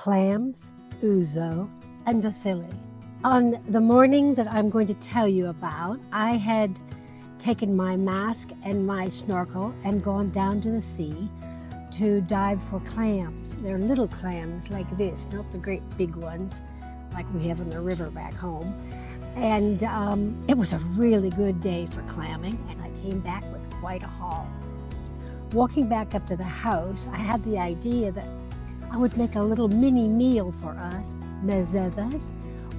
Clams, Ouzo, and Vasili. On the morning that I'm going to tell you about, I had taken my mask and my snorkel and gone down to the sea to dive for clams. They're little clams like this, not the great big ones like we have in the river back home. And it was a really good day for clamming, and I came back with quite a haul. Walking back up to the house, I had the idea that I would make a little mini meal for us, Meze,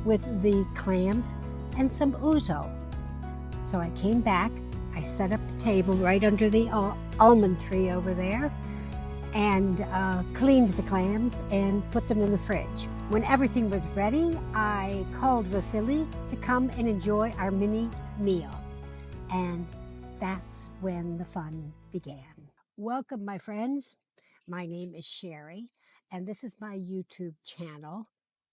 with the clams and some ouzo. So I came back, I set up the table right under the almond tree over there, and cleaned the clams and put them in the fridge. When everything was ready, I called Vasili to come and enjoy our mini meal. And that's when the fun began. Welcome, my friends. My name is Sherry, and this is my YouTube channel,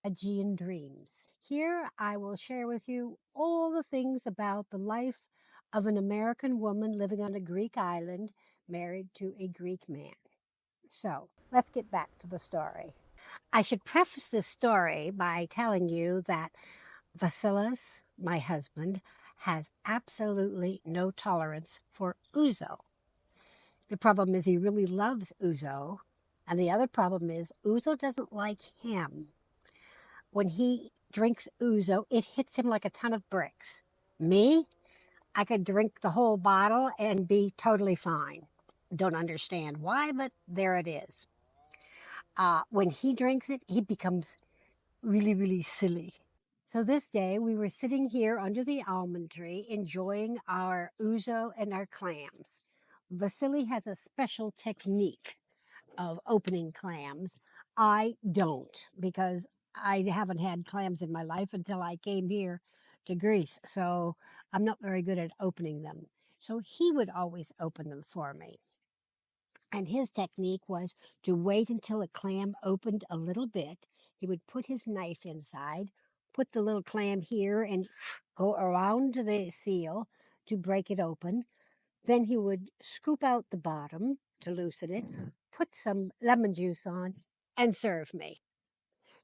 Aegean Dreams. Here I will share with you all the things about the life of an American woman living on a Greek island, married to a Greek man. So let's get back to the story. I should preface this story by telling you that Vasilis, my husband, has absolutely no tolerance for ouzo. The problem is he really loves ouzo, and the other problem is ouzo doesn't like him. When he drinks ouzo, it hits him like a ton of bricks. Me, I could drink the whole bottle and be totally fine. Don't understand why, but there it is. When he drinks it, he becomes really, really silly. So this day we were sitting here under the almond tree enjoying our ouzo and our clams. Vasili has a special technique of opening clams. I don't, because I haven't had clams in my life until I came here to Greece. So I'm not very good at opening them. So he would always open them for me. And his technique was to wait until a clam opened a little bit. He would put his knife inside, put the little clam here, and go around the seal to break it open. Then he would scoop out the bottom to loosen it, put some lemon juice on, and serve me.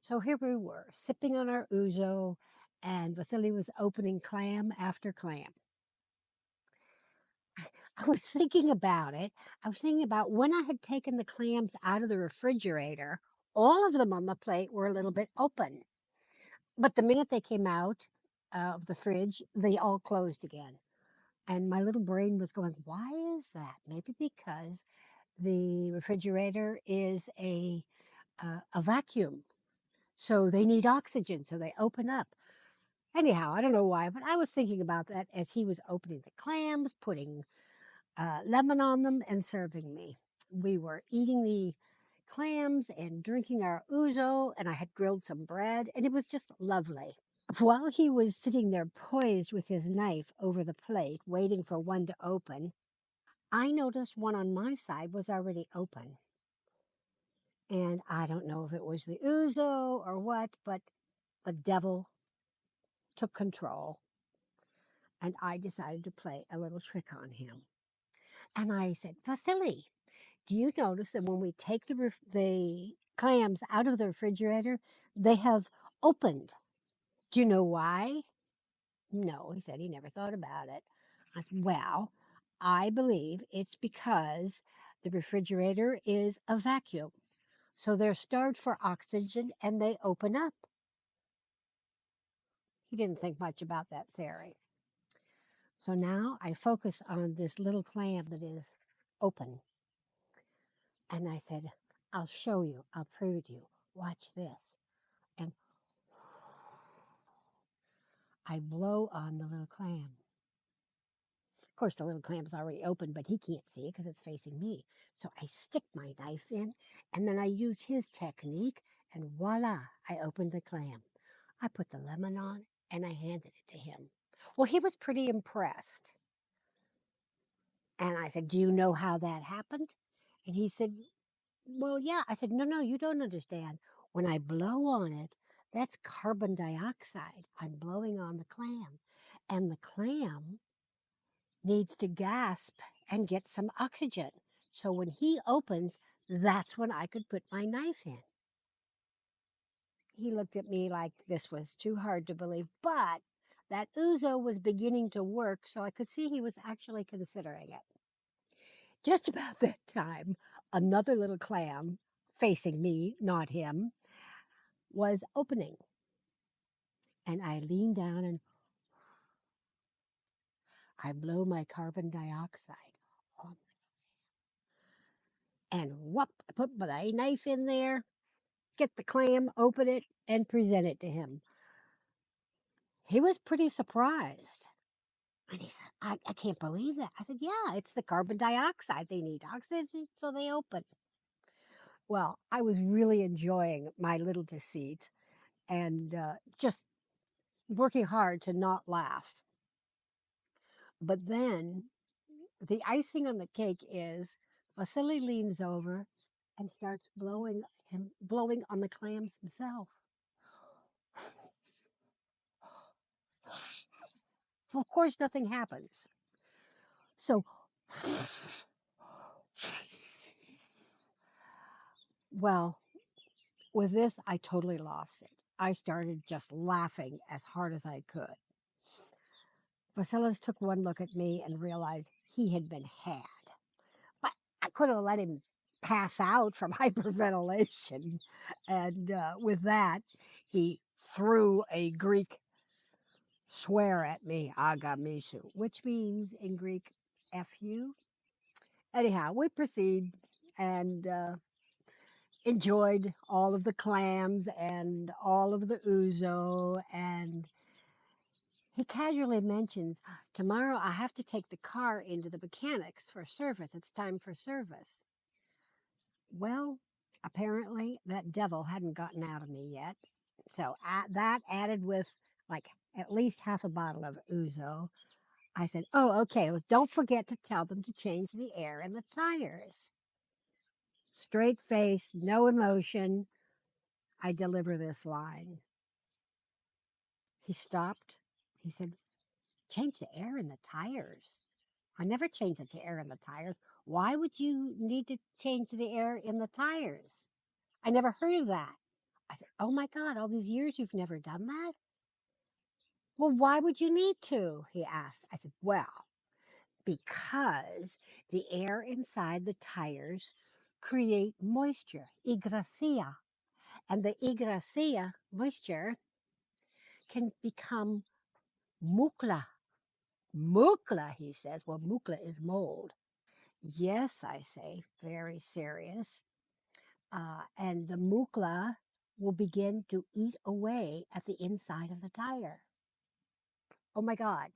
So here we were, sipping on our ouzo, and Vasili was opening clam after clam. I was thinking about it. I was thinking about when I had taken the clams out of the refrigerator, all of them on the plate were a little bit open. But the minute they came out of the fridge, they all closed again. And my little brain was going, why is that? Maybe because the refrigerator is a vacuum. So they need oxygen, so they open up. Anyhow, I don't know why, but I was thinking about that as he was opening the clams, putting lemon on them, and serving me. We were eating the clams and drinking our ouzo, and I had grilled some bread, and it was just lovely. While he was sitting there poised with his knife over the plate, waiting for one to open, I noticed one on my side was already open. And I don't know if it was the ouzo or what, but the devil took control, and I decided to play a little trick on him. And I said, Vasili, do you notice that when we take the clams out of the refrigerator, they have opened? Do you know why? No, he said he never thought about it. I said, well, I believe it's because the refrigerator is a vacuum. So they're starved for oxygen and they open up. He didn't think much about that theory. So now I focus on this little clam that is open. And I said, I'll show you. I'll prove to you. Watch this. And I blow on the little clam. Of course, the little clam's already open, but he can't see it because it's facing me. So I stick my knife in, and then I use his technique, and voila, I opened the clam. I put the lemon on, and I handed it to him. Well, he was pretty impressed. And I said, do you know how that happened? And he said, well, yeah. I said, no, you don't understand. When I blow on it, that's carbon dioxide. I'm blowing on the clam. And the clam needs to gasp and get some oxygen. So when he opens, that's when I could put my knife in. he looked at me like this was too hard to believe, but that Ouzo was beginning to work, so I could see he was actually considering it. Just about that time, another little clam, facing me, not him, was opening. And I lean down and I blow my carbon dioxide on, and whoop, I put my knife in there, get the clam, open it, and present it to him. He was pretty surprised. And he said, I can't believe that. I said, yeah, it's the carbon dioxide. They need oxygen, so they open. Well, I was really enjoying my little deceit and just working hard to not laugh. But then the icing on the cake is Vasili leans over and starts blowing on the clams himself. Of course, nothing happens. So, well, with this, I totally lost it. I started just laughing as hard as I could. Vasilis took one look at me and realized he had been had. But I could have let him pass out from hyperventilation. And with that, he threw a Greek swear at me, agamisu, which means in Greek, F you. Anyhow, we proceed and enjoyed all of the clams and all of the ouzo. And he casually mentions, tomorrow I have to take the car into the mechanics for service. It's time for service. Well, apparently that devil hadn't gotten out of me yet. So that added with like at least half a bottle of ouzo, I said, oh, okay, well, don't forget to tell them to change the air in the tires. Straight face, no emotion. I deliver this line. He stopped. He said, change the air in the tires. I never change the air in the tires. Why would you need to change the air in the tires? I never heard of that. I said, oh my God, all these years you've never done that? Well, why would you need to? He asked. I said, well, because the air inside the tires create moisture, yggracia. And the yggracia, moisture, can become mukla. Mukla, he says. Well, mukla is mold. Yes, I say, very serious. And the mukla will begin to eat away at the inside of the tire. Oh my God.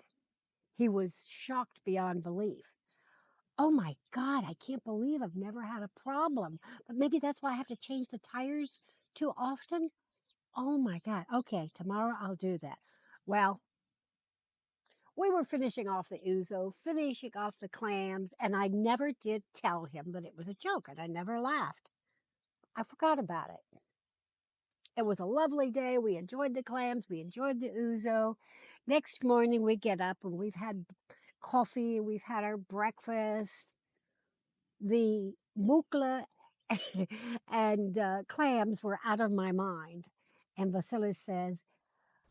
He was shocked beyond belief. Oh my God, I can't believe I've never had a problem. But maybe that's why I have to change the tires too often. Oh my God. Okay, tomorrow I'll do that. Well, we were finishing off the ouzo, finishing off the clams, and I never did tell him that it was a joke, and I never laughed. I forgot about it. It was a lovely day. We enjoyed the clams. We enjoyed the ouzo. Next morning, we get up and we've had coffee. We've had our breakfast. The mukla and clams were out of my mind. And Vasilis says,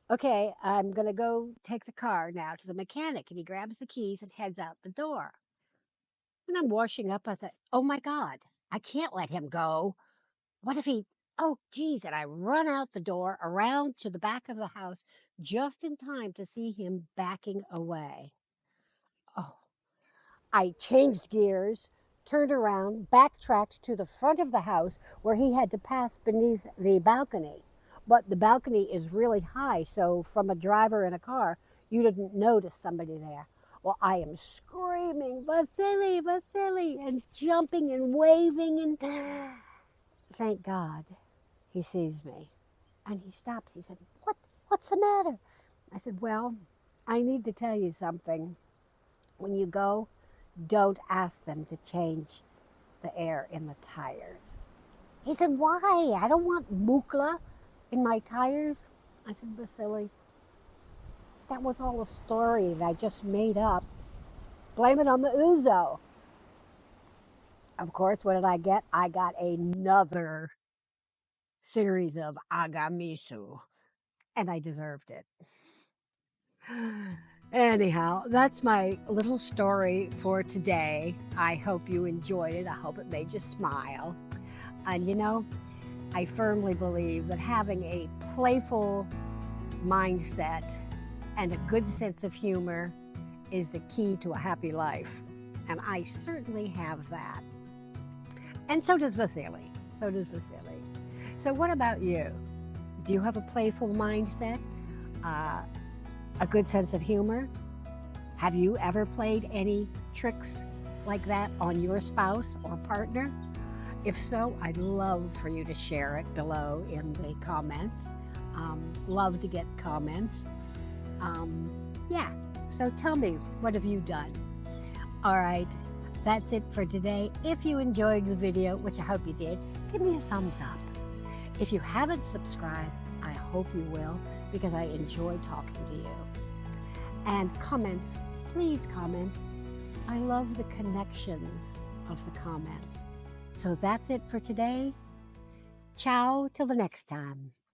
okay, I'm going to go take the car now to the mechanic. And he grabs the keys and heads out the door. And I'm washing up. I thought, oh my God, I can't let him go. What if he, oh geez. And I run out the door around to the back of the house just in time to see him backing away. Oh, I changed gears, turned around, backtracked to the front of the house where he had to pass beneath the balcony. But the balcony is really high, so from a driver in a car, you didn't notice somebody there. Well, I am screaming, Vasili, Vasili, and jumping and waving, and thank God he sees me. And he stops. He said, what's the matter? I said, well, I need to tell you something. When you go, don't ask them to change the air in the tires. He said, why? I don't want mukla in my tires. I said, Vasili, that was all a story that I just made up. Blame it on the ouzo. Of course, what did I get? I got another series of agamisu, and I deserved it. Anyhow, that's my little story for today. I hope you enjoyed it. I hope it made you smile. And you know, I firmly believe that having a playful mindset and a good sense of humor is the key to a happy life. And I certainly have that. And so does Vasili. So does Vasili. So what about you? Do you have a playful mindset? A good sense of humor? Have you ever played any tricks like that on your spouse or partner? If so, I'd love for you to share it below in the comments. Love to get comments. Yeah, so tell me, what have you done? All right, that's it for today. If you enjoyed the video, which I hope you did, give me a thumbs up. If you haven't subscribed, I hope you will, because I enjoy talking to you. And comments, please comment. I love the connections of the comments. So that's it for today. Ciao till the next time.